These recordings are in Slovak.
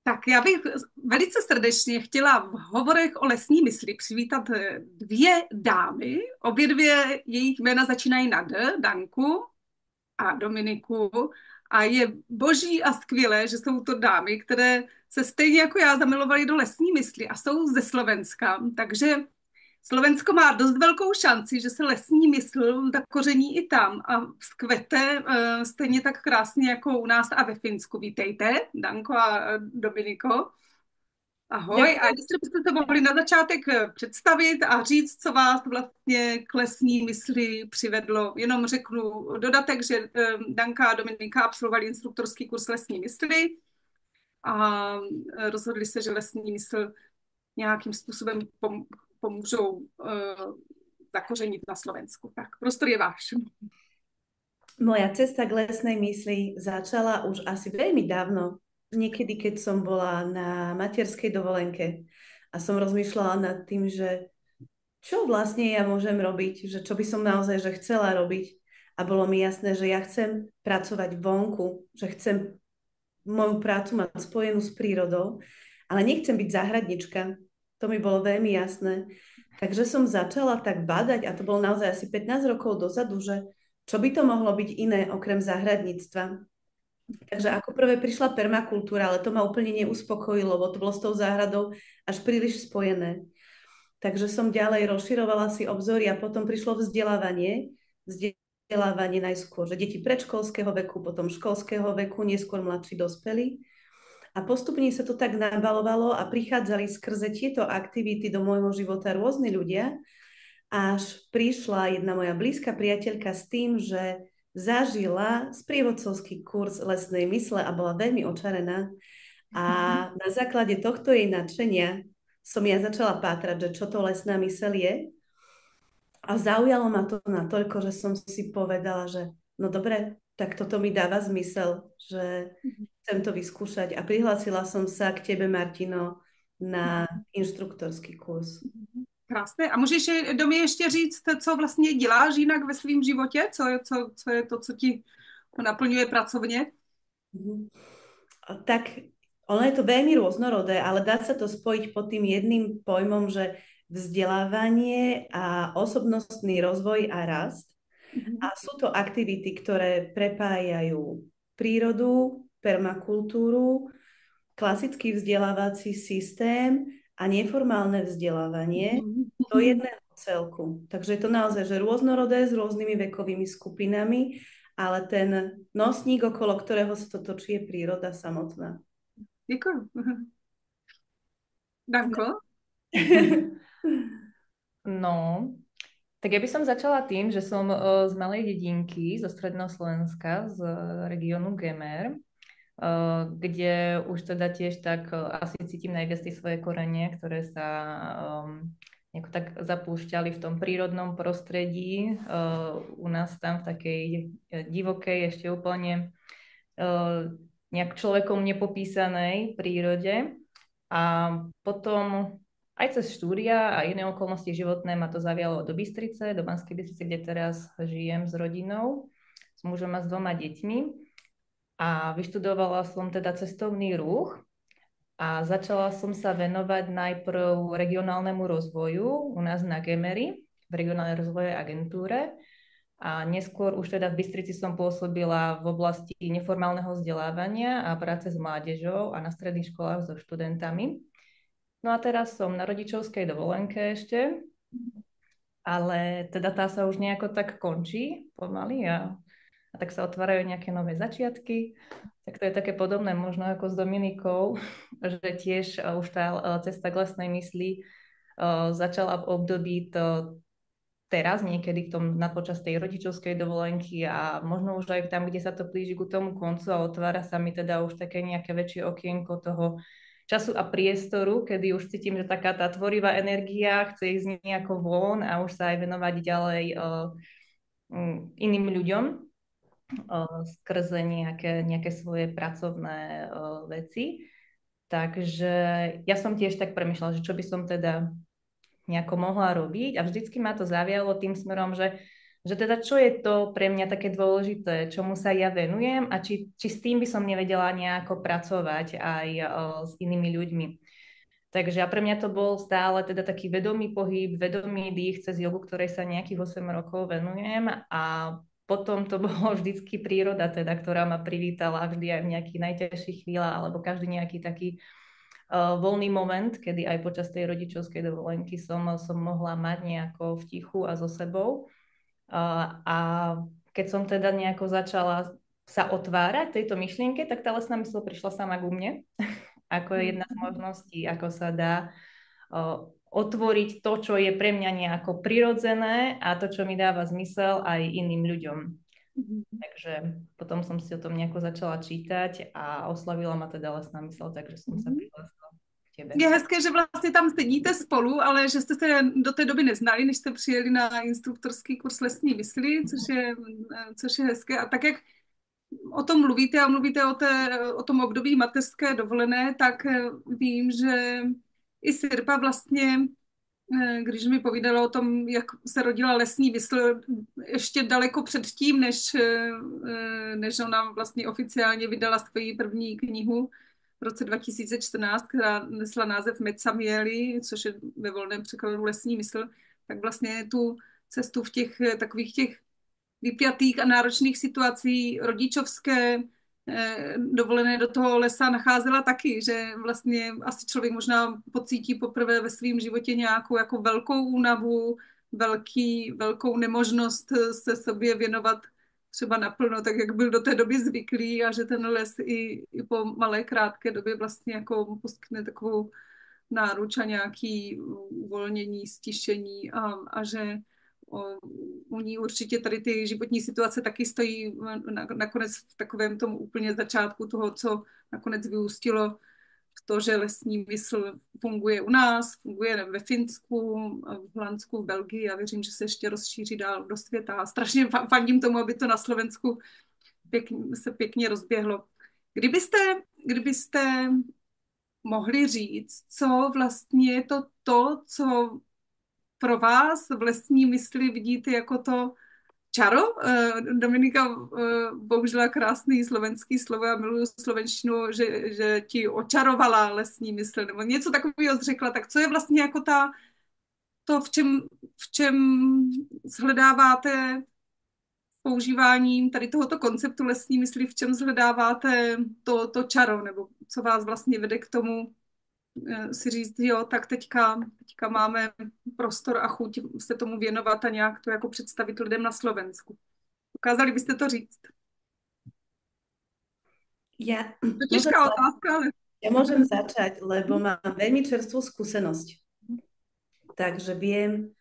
Tak já bych velice srdečně chtěla v hovorech o lesní mysli přivítat dvě dámy. Obě dvě jejich jména začínají na D, Danku a Dominiku. A je boží a skvělé, že jsou to dámy, které se stejně jako já zamilovaly do lesní mysli a jsou ze Slovenska. Takže Slovensko má dost velkou šanci, že se lesní mysl zakoření i tam a vzkvete stejně tak krásně jako u nás a ve Finsku. Vítejte, Danko a Dominiko. Ahoj, a Ďakujem. jestli byste se mohli na začátek představit a říct, co vás vlastně k lesní mysli přivedlo. Jenom řeknu dodatek, že Danka a Dominika absolvovali instruktorský kurz lesní mysli a rozhodli se, že lesní mysl nějakým způsobem pomůžou zakořenit na Slovensku. Tak, prostor je váš. Moja cesta k lesnej mysli začala už asi veľmi dávno, niekedy, keď som bola na materskej dovolenke a som rozmýšľala nad tým, že čo vlastne ja môžem robiť, že čo by som naozaj že chcela robiť. A bolo mi jasné, že ja chcem pracovať vonku, že chcem moju prácu mať spojenú s prírodou, ale nechcem byť záhradnička. To mi bolo veľmi jasné. Takže som začala tak badať, a to bolo naozaj asi 15 rokov dozadu, že čo by to mohlo byť iné okrem záhradníctva. Takže ako prvé prišla permakultúra, ale to ma úplne neuspokojilo, lebo to bolo s tou záhradou až príliš spojené. Takže som ďalej rozširovala si obzory a potom prišlo vzdelávanie. Vzdelávanie najskôr, že deti predškolského veku, potom školského veku, neskôr mladší dospelí. A postupne sa to tak nabalovalo a prichádzali skrze tieto aktivity do môjho života rôzni ľudia, až prišla jedna moja blízka priateľka s tým, že zažila sprievodcovský kurz lesnej mysle a bola veľmi očarená. A na základe tohto jej nadšenia som ja začala pátrať, že čo to lesná myseľ je. A zaujalo ma to natoľko, že som si povedala, že no dobre, tak toto mi dáva zmysel, že chcem to vyskúšať. A prihlásila som sa k tebe, Martino, na inštruktorský kurz. Krásné. A můžeš do mě ještě říct, co vlastně děláš jinak ve svém životě? Co je to, co ti naplňuje pracovně? Mhm. Tak ono je to veľmi rôznorodé, ale dá sa to spojiť pod tým jedným pojmom, že vzdelávanie a osobnostný rozvoj a rast. A sú to aktivity, ktoré prepájajú prírodu, permakultúru, klasický vzdelávací systém a neformálne vzdelávanie do jedného celku. Takže je to naozaj že rôznorodé s rôznymi vekovými skupinami, ale ten nosník, okolo ktorého sa to točí, je príroda samotná. Děkuji. Danko? No, tak ja by som začala tým, že som z malej dedinky, zo stredného Slovenska, z regiónu Gemer, kde už teda tiež tak asi cítim najviac tie svoje korene, ktoré sa nejako tak zapúšťali v tom prírodnom prostredí. U nás tam v takej divokej, ešte úplne nejak človekom nepopísanej prírode. A potom aj cez štúdia a iné okolnosti životné ma to zavialo do Bystrice, do Banskej Bystrice, kde teraz žijem s rodinou, s mužom a s 2 deťmi. A vyštudovala som teda cestovný ruch a začala som sa venovať najprv regionálnemu rozvoju u nás na Gemeri, v regionálnej rozvojovej agentúre. A neskôr už teda v Bystrici som pôsobila v oblasti neformálneho vzdelávania a práce s mládežou a na stredných školách so študentami. No a teraz som na rodičovskej dovolenke ešte, ale teda tá sa už nejako tak končí pomaly a tak sa otvárajú nejaké nové začiatky. Tak to je také podobné možno ako s Dominikou, že tiež už tá cesta k lesnej mysli začala v období to teraz niekedy počas tej rodičovskej dovolenky a možno už aj tam, kde sa to blíži ku tomu koncu a otvára sa mi teda už také nejaké väčšie okienko toho času a priestoru, kedy už cítim, že taká tá tvorivá energia chce ísť nejako von a už sa aj venovať ďalej iným ľuďom skrze nejaké svoje pracovné veci. Takže ja som tiež tak premýšľala, že čo by som teda nejako mohla robiť a vždycky ma to zavialo tým smerom, že že teda čo je to pre mňa také dôležité, čomu sa ja venujem a či s tým by som nevedela nejako pracovať aj s inými ľuďmi. Takže a pre mňa to bol stále teda taký vedomý pohyb, vedomý dých cez jogu, ktorej sa nejakých 8 rokov venujem a potom to bolo vždycky príroda, teda, ktorá ma privítala vždy aj v nejakých najťažších chvíľach alebo každý nejaký taký voľný moment, kedy aj počas tej rodičovskej dovolenky som mohla mať nejako v tichu a so sebou. A keď som teda nejako začala sa otvárať tejto myšlienke, tak tá lesná mysl prišla sama ku mne, ako je jedna z možností, ako sa dá otvoriť to, čo je pre mňa nejako prirodzené a to, čo mi dáva zmysel aj iným ľuďom. Takže potom som si o tom nejako začala čítať a oslavila ma teda lesná mysl, takže som sa prihlásila k tebe. Je hezké, že vlastně tam sedíte spolu, ale že jste se do té doby neznali, než jste přijeli na instruktorský kurz lesní mysli, což je hezké. A tak, jak o tom mluvíte a mluvíte o tom období mateřské dovolené, tak vím, že i Sirpa vlastně, když mi povídala o tom, jak se rodila lesní mysl ještě daleko předtím, než ona vlastně oficiálně vydala svoji první knihu v roce 2014, která nesla název Metsamieli, což je ve volném překladu lesní mysl, tak vlastně tu cestu v těch takových těch vypjatých a náročných situací rodičovské dovolené do toho lesa nacházela taky, že vlastně asi člověk možná pocítí poprvé ve svém životě nějakou jako velkou únavu, velkou nemožnost se sobě věnovat třeba naplno, tak jak byl do té doby zvyklý a že ten les i po malé krátké době vlastně jako poskytne takovou náruč a nějaký uvolnění, stišení a že u ní určitě tady ty životní situace taky stojí nakonec v takovém tom úplně začátku toho, co nakonec vyústilo v to, že lesní mysl funguje u nás, funguje ve Finsku, v Holandsku, v Belgii a věřím, že se ještě rozšíří dál do světa. A strašně fandím tomu, aby to na Slovensku se pěkně rozběhlo. Kdybyste mohli říct, co vlastně je to, co pro vás v lesní mysli vidíte jako to čaro? Dominika použila krásný slovenský slovo, já miluju slovenštinu, že ti očarovala lesní mysl, nebo něco takového řekla, tak co je vlastně jako to, v čem shledáváte používáním tady tohoto konceptu lesní mysli, v čem shledáváte to čaro, nebo co vás vlastně vede k tomu si říct, jo, tak teďka máme prostor a chuť se tomu věnovat a nějak to jako představit lidem na Slovensku. Dokázali byste to říct? To je těžká otázka, ale... Ja môžem začať, lebo mám veľmi čerstvú skúsenosť. Takže viem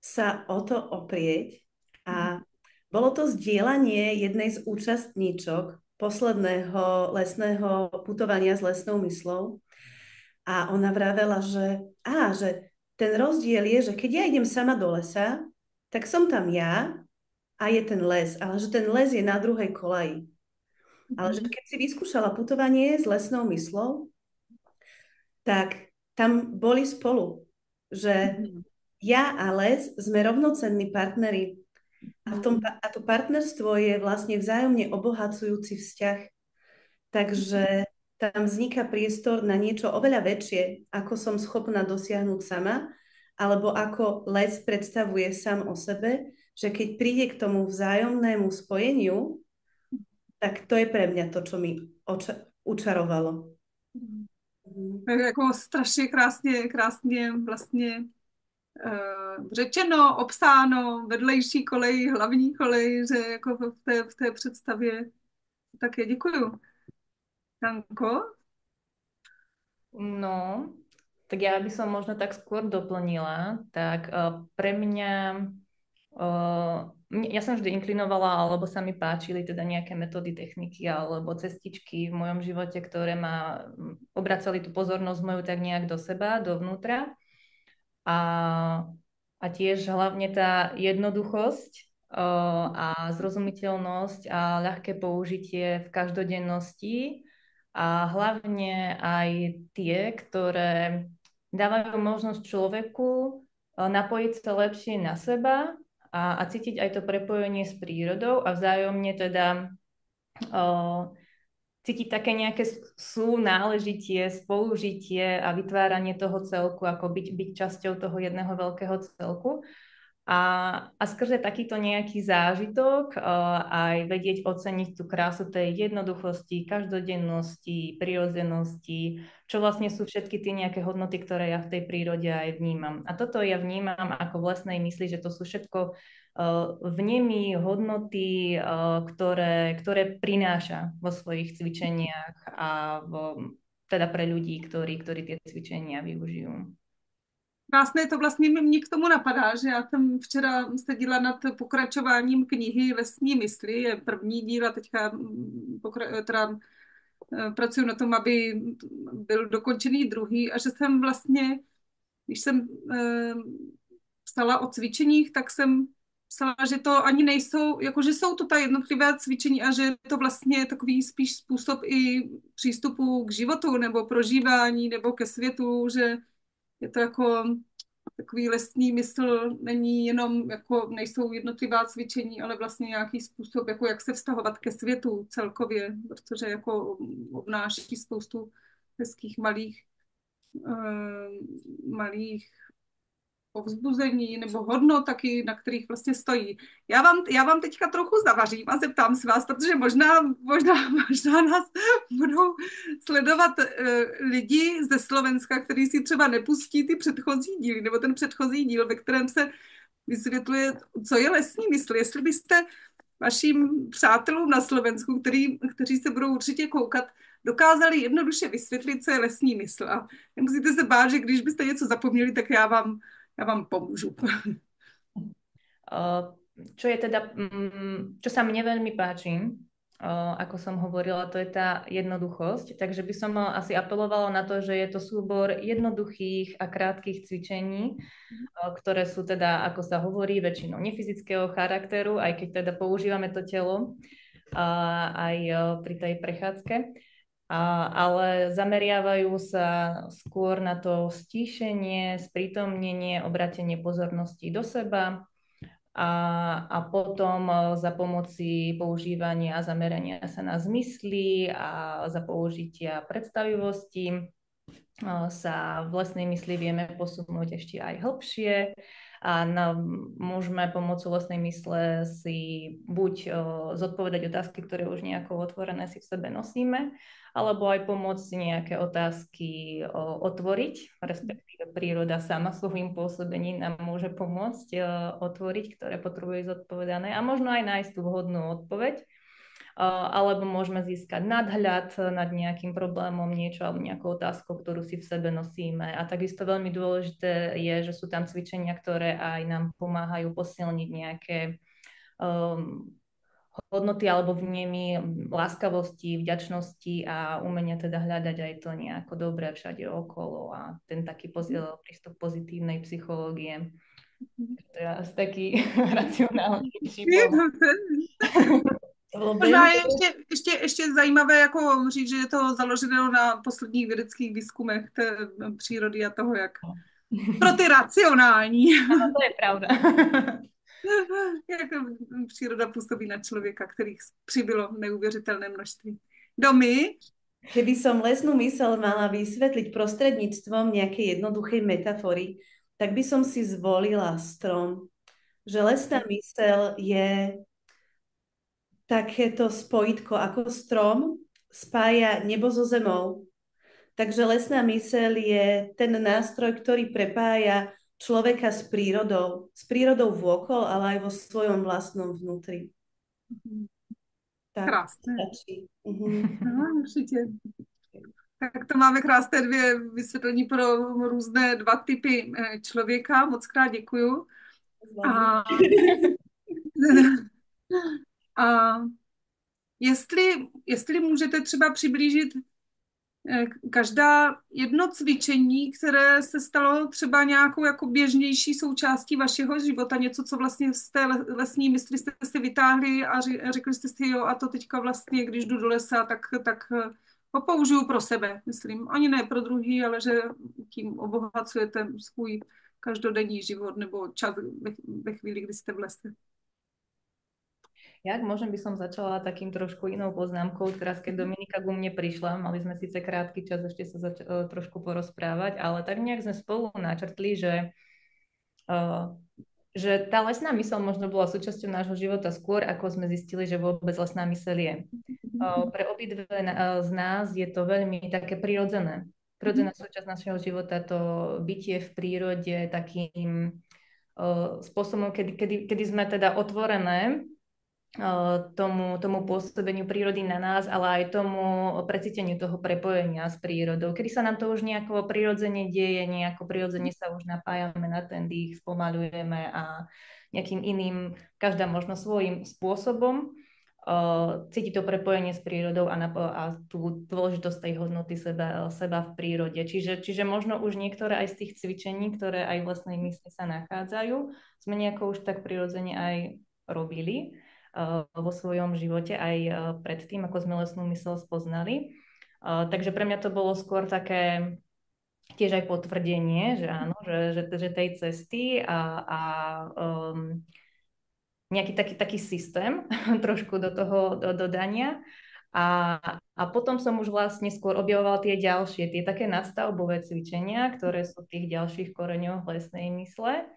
sa o to oprieť a bolo to zdieľanie jednej z účastníčok posledného lesného putovania s lesnou myslou. A ona vravela, že ten rozdiel je, že keď ja idem sama do lesa, tak som tam ja a je ten les, ale že ten les je na druhej kolaji. Ale že keď si vyskúšala putovanie s lesnou myslou, tak tam boli spolu, že ja a les sme rovnocenní partneri a to partnerstvo je vlastne vzájomne obohacujúci vzťah. Takže tam vzniká priestor na niečo oveľa väčšie, ako som schopná dosiahnuť sama, alebo ako les predstavuje sám o sebe, že keď príde k tomu vzájomnému spojeniu, tak to je pre mňa to, čo mi učarovalo. Jako strašně krásně vlastně řečeno, obsáno, vedlejší kolej, hlavní kolej, že jako v té představě. Také děkuju. Janko? No, tak ja by som možno tak skôr doplnila, tak pre mňa ja som vždy inklinovala, alebo sa mi páčili teda nejaké metódy, techniky alebo cestičky v mojom živote, ktoré ma obracali tú pozornosť moju tak nejak do seba, dovnútra. A tiež hlavne tá jednoduchosť a zrozumiteľnosť a ľahké použitie v každodennosti a hlavne aj tie, ktoré dávajú možnosť človeku napojiť sa lepšie na seba a cítiť aj to prepojenie s prírodou a vzájomne teda cítiť také nejaké súnáležitie, spolužitie a vytváranie toho celku, ako byť časťou toho jedného veľkého celku. A skrze takýto nejaký zážitok aj vedieť oceniť tú krásu tej jednoduchosti, každodennosti, prirodzenosti, čo vlastne sú všetky tie nejaké hodnoty, ktoré ja v tej prírode aj vnímam. A toto ja vnímam ako v lesnej mysli, že to sú všetko vnemy, hodnoty, ktoré prináša vo svojich cvičeniach a teda pre ľudí, ktorí tie cvičenia využijú. Krásné to vlastně mě k tomu napadá, že já jsem včera seděla nad pokračováním knihy Lesní mysli, je první díl a teďka pracuji na tom, aby byl dokončený druhý a že jsem vlastně, když jsem psala o cvičeních, tak jsem psala, že to ani nejsou, jako že jsou to ta jednotlivá cvičení a že je to vlastně takový spíš způsob i přístupu k životu nebo prožívání nebo ke světu, že je to jako takový lesní mysl, není jenom, jako nejsou jednotlivá cvičení, ale vlastně nějaký způsob, jako jak se vztahovat ke světu celkově, protože jako obnáší spoustu hezkých malých povzbuzení nebo hodnot taky, na kterých vlastně stojí. Já vám teďka trochu zavařím a zeptám se vás, protože možná nás budou sledovat lidi ze Slovenska, kteří si třeba nepustí ty předchozí díly, nebo ten předchozí díl, ve kterém se vysvětluje, co je lesní mysl. Jestli byste vašim přátelům na Slovensku, kteří se budou určitě koukat, dokázali jednoduše vysvětlit, co je lesní mysl. A nemusíte se bát, že když byste něco zapomněli, tak já vám pomôžu. Čo je teda, čo sa mne veľmi páči, ako som hovorila, to je tá jednoduchosť, takže by som asi apelovala na to, že je to súbor jednoduchých a krátkých cvičení, ktoré sú teda, ako sa hovorí, väčšinou nefyzického charakteru, aj keď teda používame to telo aj pri tej prechádzke. Ale zameriavajú sa skôr na to stíšenie, sprítomnenie, obratenie pozornosti do seba a potom za pomoci používania a zamerania sa na zmysly a za použitia predstavivosti sa v lesnej mysli vieme posunúť ešte aj hlbšie a môžeme pomocou lesnej mysle si buď zodpovedať otázky, ktoré už nejako otvorené si v sebe nosíme, alebo aj pomôcť si nejaké otázky otvoriť, respektíve príroda sama svojím pôsobením nám môže pomôcť otvoriť, ktoré potrebujú zodpovedané a možno aj nájsť tú vhodnú odpoveď. Alebo môžeme získať nadhľad nad nejakým problémom, niečo alebo nejakou otázkou, ktorú si v sebe nosíme. A takisto veľmi dôležité je, že sú tam cvičenia, ktoré aj nám pomáhajú posilniť nejaké hodnoty alebo vnemy láskavosti, vďačnosti a umenia teda hľadať aj to nejako dobré všade okolo a ten taký prístup pozitívnej psychológie. To je asi taký racionálny příběh. Možná je ještě zajímavé jako říct, že je to založeno na posledních vědeckých výzkumech té přírody a toho, jak pro ty racionální. Ano, to je pravda. Jak příroda působí na člověka, kterých přibylo neuvěřitelné množství. Domy? Keby som lesnú myseľ mala vysvetliť prostredníctvom nejakej jednoduchej metafory, tak by som si zvolila strom. Že lesná myseľ je takéto spojitko ako strom, spája nebo so zemou. Takže lesná myseľ je ten nástroj, ktorý prepája človeka s prírodou vôkol, ale aj vo svojom vlastnom vnútri. Tak, krásné. Mhm. No, určitě. Tak to máme krásné dvě vysvětlení pro různé dva typy člověka. Moc krát děkuju. A jestli můžete třeba přiblížit každá jedno cvičení, které se stalo třeba nějakou jako běžnější součástí vašeho života, něco, co vlastně z té lesní mysli jste si vytáhli a řekli jste si, jo, a to teďka vlastně, když jdu do lesa, tak ho použiju pro sebe, myslím. Ani ne pro druhý, ale že tím obohacujete svůj každodenní život nebo čas ve chvíli, kdy jste v lese? Ja, ak môžem, by som začala takým trošku inou poznámkou. Teraz, keď Dominika ku mne prišla, mali sme síce krátky čas ešte sa trošku porozprávať, ale tak nejak sme spolu načrtli, že tá lesná myseľ možno bola súčasťou nášho života skôr, ako sme zistili, že vôbec lesná myseľ je. Pre obidve z nás je to veľmi také prirodzené. Prirodzená súčasť našeho života, to bytie v prírode takým spôsobom, kedy sme teda otvorené tomu pôsobeniu prírody na nás, ale aj tomu precíteniu toho prepojenia s prírodou, kedy sa nám to už nejako prirodzene deje, nejako prirodzene sa už napájame na ten dých, spomaľujeme a nejakým iným, každá možno svojím spôsobom cíti to prepojenie s prírodou a tú dôležitosť tej hodnoty seba v prírode. Čiže možno už niektoré aj z tých cvičení, ktoré aj v lesnej mysli sa nachádzajú, sme nejako už tak prirodzene aj robili vo svojom živote aj predtým, ako sme lesnú myseľ spoznali. Takže pre mňa to bolo skôr také tiež aj potvrdenie, že áno, že tej cesty a nejaký taký systém trošku do toho dodania. A potom som už vlastne skôr objavovala tie ďalšie, tie také nadstavbové cvičenia, ktoré sú v tých ďalších koreňoch lesnej mysle.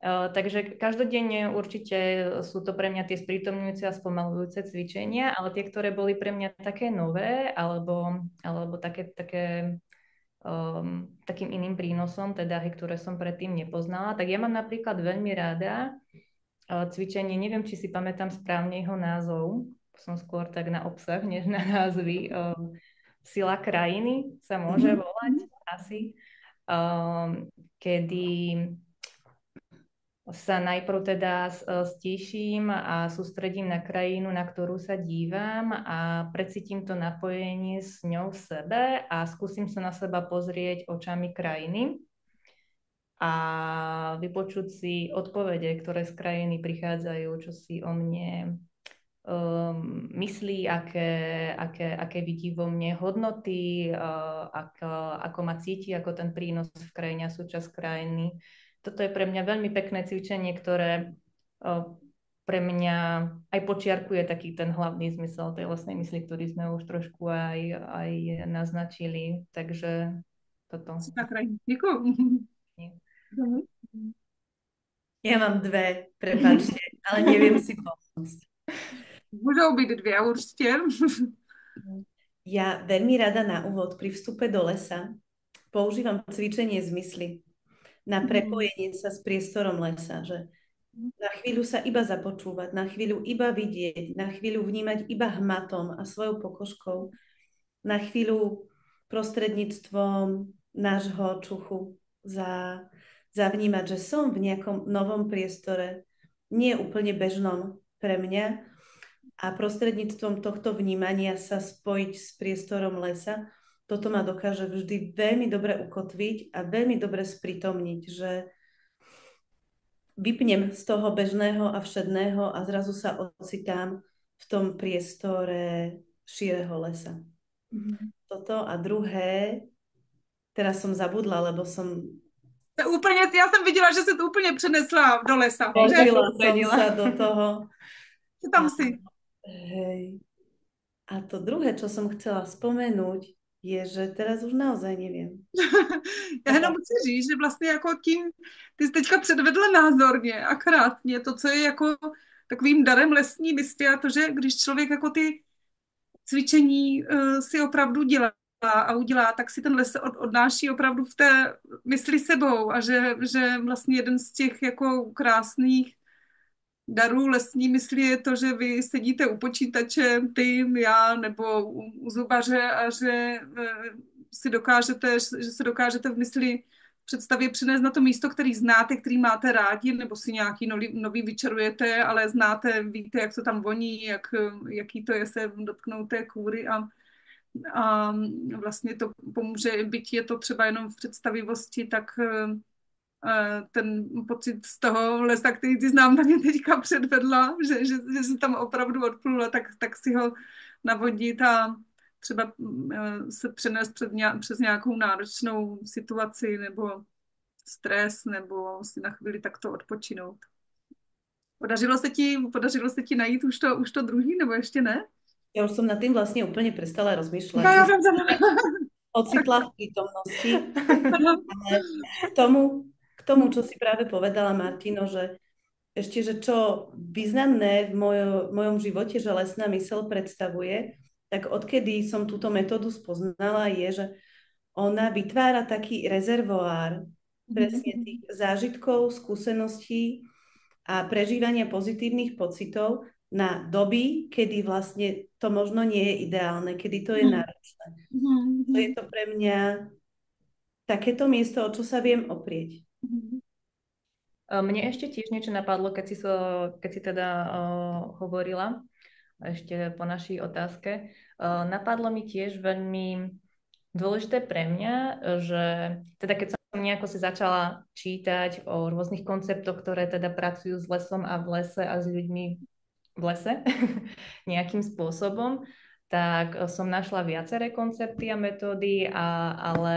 Takže každodenne určite sú to pre mňa tie sprítomňujúce a spomalujúce cvičenia, ale tie, ktoré boli pre mňa také nové alebo takým iným prínosom, teda ktoré som predtým nepoznala, tak ja mám napríklad veľmi rada cvičenie, neviem, či si pamätám správne jeho názov, som skôr tak na obsah, než na názvy. Sila krajiny sa môže volať asi, kedy sa najprv teda stíším a sústredím na krajinu, na ktorú sa dívam a precítim to napojenie s ňou v sebe a skúsim sa na seba pozrieť očami krajiny a vypočuť si odpovede, ktoré z krajiny prichádzajú, čo si o mne myslí, aké vidí vo mne hodnoty, ako ma cíti, ako ten prínos v krajine a súčasť krajiny. Toto je pre mňa veľmi pekné cvičenie, ktoré pre mňa aj počiarkuje taký ten hlavný zmysel tej lesnej mysli, ktorý sme už trošku aj naznačili. Takže toto. Děkuji. Ja mám dve, prepáčte, ale neviem si pomôcť. Môžou byť dve, určite. Ja veľmi rada na úvod pri vstupe do lesa používam cvičenie zmysly na prepojenie sa s priestorom lesa, že na chvíľu sa iba započúvať, na chvíľu iba vidieť, na chvíľu vnímať iba hmatom a svojou pokožkou, na chvíľu prostredníctvom nášho čuchu zavnímať, že som v nejakom novom priestore, nie úplne bežnom pre mňa a prostredníctvom tohto vnímania sa spojiť s priestorom lesa. Toto ma dokáže vždy veľmi dobre ukotviť a veľmi dobre sprítomniť, že vypnem z toho bežného a všedného a zrazu sa ocitám v tom priestore šíreho lesa. Toto a druhé, teraz som zabudla, lebo som... Úplně, já jsem viděla, že se to úplně přenesla do lesa. Požila som sa do toho. Tam si. Hej. A to druhé, čo som chcela spomenúť, je, že teraz už naozaj neviem. Já jenom chci říct, že vlastně jako tím, ty jsi teďka předvedla názorně a krásně to, co je jako takovým darem lesní mysli a to, že když člověk jako ty cvičení si opravdu dělá a udělá, tak si ten les odnáší opravdu v té mysli sebou a že vlastně jeden z těch jako krásných darů lesní mysli je to, že vy sedíte u počítače, ty, já nebo u zubaře a že se dokážete v mysli představě přinést na to místo, který znáte, který máte rádi, nebo si nějaký nový vyčarujete, ale znáte, víte, jak to tam voní, jaký to je se dotknout té kůry a vlastně to pomůže, byť je to třeba jenom v představivosti, tak ten pocit z toho lesa, který ty znám, mě teďka předvedla, že si tam opravdu odplula, tak si ho navodit a třeba se přenést přes nějakou náročnou situaci nebo stres nebo si na chvíli takto odpočinout. Podařilo se ti najít už to druhý, nebo ještě ne? Ja už som nad tým vlastne úplne prestala rozmýšľať, že No, som dobře. ocitla v prítomnosti. Ale k tomu, čo si práve povedala, Martino, že ešte, že čo významné v mojom živote, že lesná myseľ predstavuje, tak odkedy som túto metódu spoznala, je, že ona vytvára taký rezervoár presne tých zážitkov, skúseností a prežívania pozitívnych pocitov na doby, kedy vlastne to možno nie je ideálne, kedy to je náročné. To je to pre mňa takéto miesto, o čo sa viem oprieť. Mne ešte tiež niečo napadlo, keď si teda hovorila ešte po našej otázke. Napadlo mi tiež veľmi dôležité pre mňa, že teda keď som nejako si začala čítať o rôznych konceptoch, ktoré teda pracujú s lesom a v lese a s ľuďmi v lese nejakým spôsobom, tak som našla viaceré koncepty a metódy, ale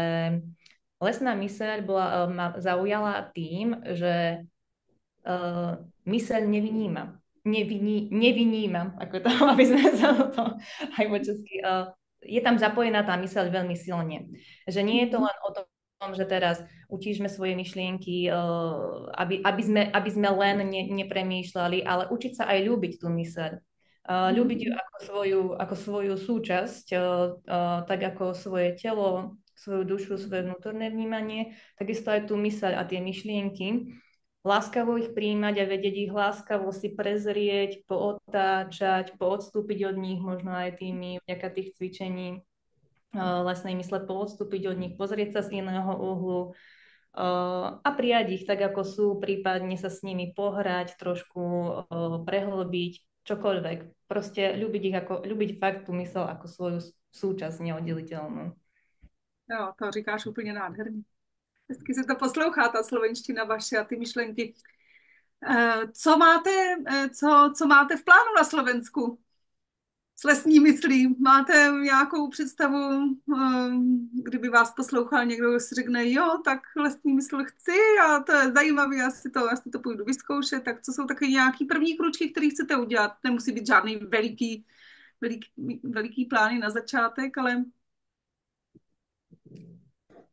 lesná myseľ ma zaujala tým, že myseľ nevynímam, ako to, aby sme sa to aj po česky, je tam zapojená tá myseľ veľmi silne. Že nie je to len o tom, že teraz utížme svoje myšlienky, aby sme len nepremýšľali, ale učiť sa aj ľúbiť tú myseľ. Ľúbiť ju ako svoju súčasť, tak ako svoje telo, svoju dušu, svoje vnútorné vnímanie, takisto aj tú myseľ a tie myšlienky. Láskavo ich príjmať a vedieť ich láskavo si prezrieť, pootáčať, poodstúpiť od nich, možno aj vďaka tých cvičení lesnej mysle poodstúpiť od nich, pozrieť sa z iného uhlu a prijať ich tak, ako sú, prípadne sa s nimi pohrať, trošku prehlbiť, čokoľvek. Proste ľúbiť fakt tú mysel ako svoju súčasť neoddeliteľnú. Jo, to říkáš úplně nádherně. Hezky se to poslouchá, ta slovenština vaše a ty myšlenky. Co máte v plánu na Slovensku s lesní myslí? Máte nějakou představu, kdyby vás poslouchal někdo, kdo si řekne, jo, tak lesní mysl chci a to je zajímavé, já si to půjdu vyzkoušet, tak co jsou takové nějaký první kručky, které chcete udělat? Nemusí být žádný veliký plány na začátek, ale...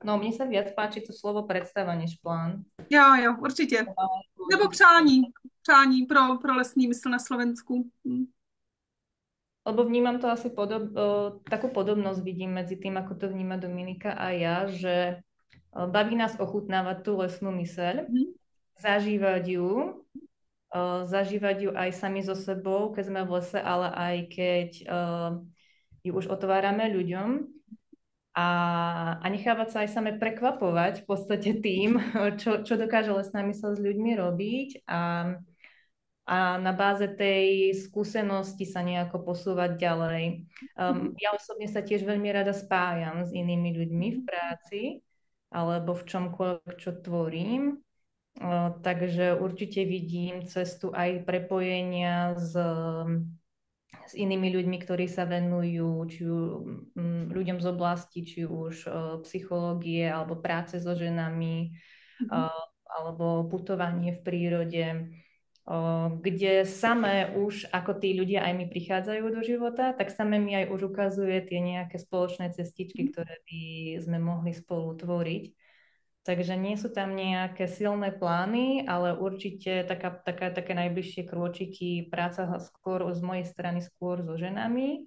No, mne sa viac páči to slovo predstava než plán. Jo, určitě. Nebo přání pro lesní mysl na Slovensku. Lebo vnímam to asi takú podobnosť vidím medzi tým, ako to vníma Dominika a ja, že baví nás ochutnávať tú lesnú myseľ, zažívať ju aj sami so sebou, keď sme v lese, ale aj keď ju už otvárame ľuďom a nechávať sa aj same prekvapovať v podstate tým, čo dokáže lesná myseľ s ľuďmi robiť a na báze tej skúsenosti sa nejako posúvať ďalej. Ja osobne sa tiež veľmi rada spájam s inými ľuďmi v práci alebo v čomkoľvek, čo tvorím. Takže určite vidím cestu aj prepojenia s inými ľuďmi, ktorí sa venujú ľuďom z oblasti, či už psychológie alebo práce so ženami, alebo putovanie v prírode, kde samé už, ako tí ľudia aj mi prichádzajú do života, tak samé mi aj už ukazuje tie nejaké spoločné cestičky, ktoré by sme mohli spolu tvoriť. Takže nie sú tam nejaké silné plány, ale určite také najbližšie krôčiky, práca skôr z mojej strany skôr so ženami,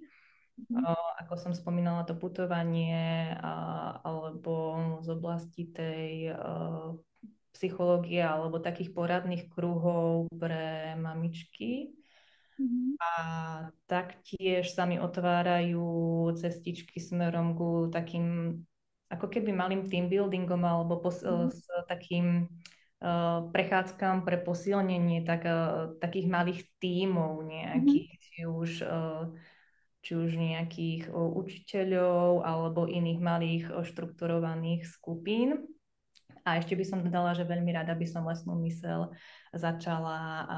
ako som spomínala, to putovanie alebo z oblasti tej psychológie alebo takých poradných kruhov pre mamičky. A taktiež sa mi otvárajú cestičky smerom ku takým ako keby malým team buildingom alebo s takým prechádzkam pre posilnenie takých malých tímov nejakých, či už nejakých učiteľov alebo iných malých štrukturovaných skupín. A ešte by som dodala, že veľmi rada by som lesnú myseľ začala a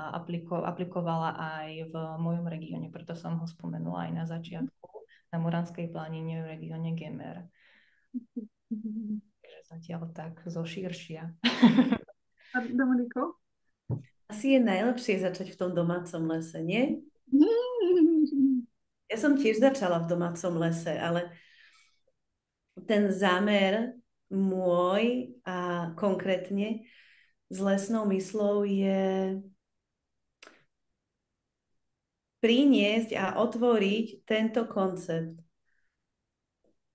aplikovala aj v mojom regióne, preto som ho spomenula aj na začiatku, na Moranskej planine v regióne Gemer. Takže zatiaľ tak zo širšia. A Dominiko? Asi je najlepšie začať v tom domácom lese, nie? Ja som tiež začala v domácom lese, ale ten zámer môj a konkrétne s lesnou myslou je priniesť a otvoriť tento koncept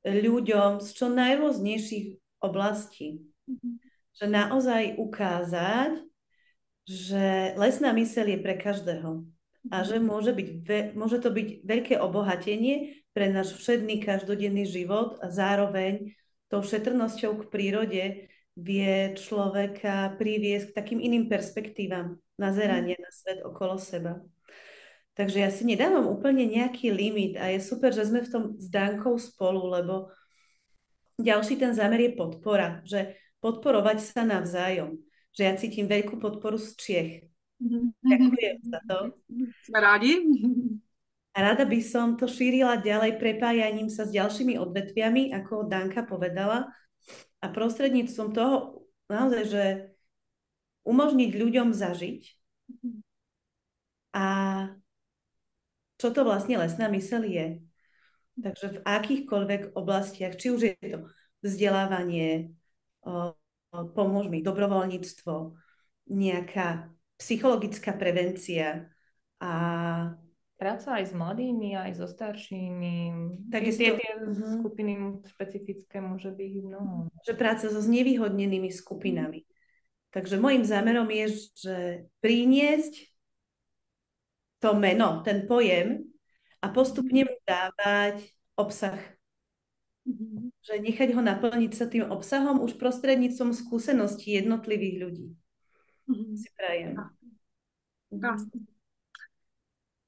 ľuďom z čo najrôznejších oblastí. Že naozaj ukázať, že lesná myseľ je pre každého a že môže to byť veľké obohatenie pre náš všedný každodenný život a zároveň tou šetrnosťou k prírode vie človeka priviesť k takým iným perspektívam nazerania na svet okolo seba. Takže ja si nedávam úplne nejaký limit a je super, že sme v tom s Dankou spolu, lebo ďalší ten zámer je podpora, že podporovať sa navzájom, že ja cítim veľkú podporu z Čiech. Ďakujem za to. Sme rádi. A rada by som to šírila ďalej prepájaním sa s ďalšími odvetviami, ako Danka povedala, a prostredníctvom toho naozaj, že umožniť ľuďom zažiť a čo to vlastne lesná myseľ je. Takže v akýchkoľvek oblastiach, či už je to vzdelávanie, pomôž mi, dobrovoľníctvo, nejaká psychologická prevencia a práca aj s mladými, aj so staršími. Takisto, tie skupiny špecifické môže byť mnoho. Že práca so znevýhodnenými skupinami. Takže môjim zámerom je, že priniesť to meno, ten pojem a postupne mu dávať obsah. Že nechať ho naplniť sa tým obsahom už prostredníctvom skúseností jednotlivých ľudí. Si prajem.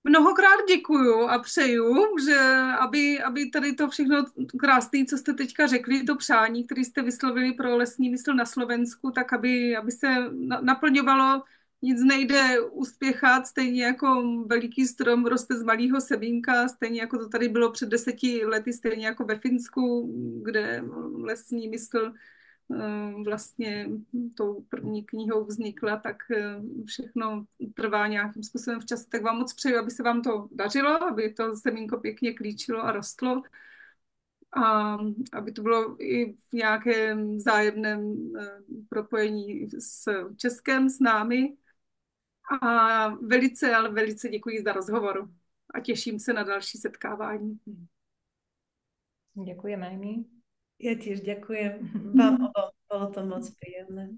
Mnohokrát děkuju a přeju, že aby tady to všechno krásné, co jste teďka řekli, to přání, které jste vyslovili pro lesní mysl na Slovensku, tak aby se naplňovalo. Nic nejde uspěchat, stejně jako veliký strom roste z malého semínka, stejně jako to tady bylo před 10 lety, stejně jako ve Finsku, kde lesní mysl vlastně tou první knihou vznikla, tak všechno trvá nějakým způsobem v čase. Tak vám moc přeju, aby se vám to dařilo, aby to semínko pěkně klíčilo a rostlo a aby to bylo i v nějakém vzájemném propojení s Českem, s námi. A velice, ale velice děkuji za rozhovor a těším se na další setkávání. Ďakujem aj my. Ja tiež ďakujem vám obom, bolo to moc príjemné.